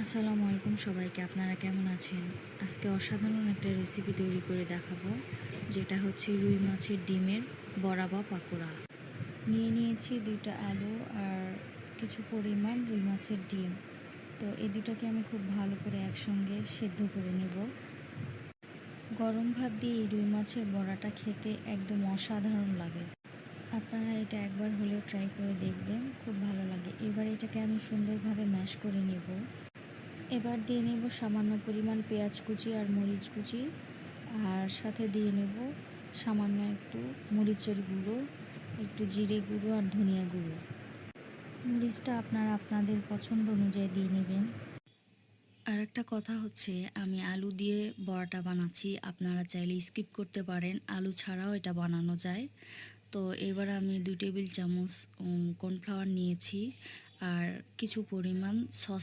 আসসালামু আলাইকুম সবাইকে। আপনারা কেমন আছেন? আজকে অসাধারণ একটা রেসিপি তৈরি করে দেখাবো, যেটা হচ্ছে রুই মাছের ডিমের বড়া বা পাকোড়া। নিয়ে নিয়েছি ২টা আলু আর কিছু পরিমাণ রুই মাছের ডিম। তো এই দুটাকে আমি খুব ভালো করে একসঙ্গে সেদ্ধ করে নেব। গরম ভাত দিয়ে এই রুই মাছের বড়াটা খেতে একদম অসাধারণ লাগে। আপনারা এটা একবার হলেও ট্রাই করে দেখবেন, খুব ভালো লাগে। এবার এটাকে আমি সুন্দরভাবে ম্যাশ করে নেব। এবার দিয়ে নেব সামান্য পরিমাণ পেঁয়াজ কুচি আর মরিচ কুচি, আর সাথে দিয়ে নেব সামান্য একটু মরিচের গুঁড়ো, একটু জিরে গুঁড়ো আর ধনিয়া গুঁড়ো। মরিচটা আপনারা আপনাদের পছন্দ অনুযায়ী দিয়ে নেবেন। আর একটা কথা হচ্ছে, আমি আলু দিয়ে বড়াটা বানাচ্ছি, আপনারা চাইলে স্কিপ করতে পারেন, আলু ছাড়াও এটা বানানো যায়। তো এবার আমি 2 টেবিল চামচ কর্নফ্লাওয়ার নিয়েছি আর কিছু পরিমাণ সস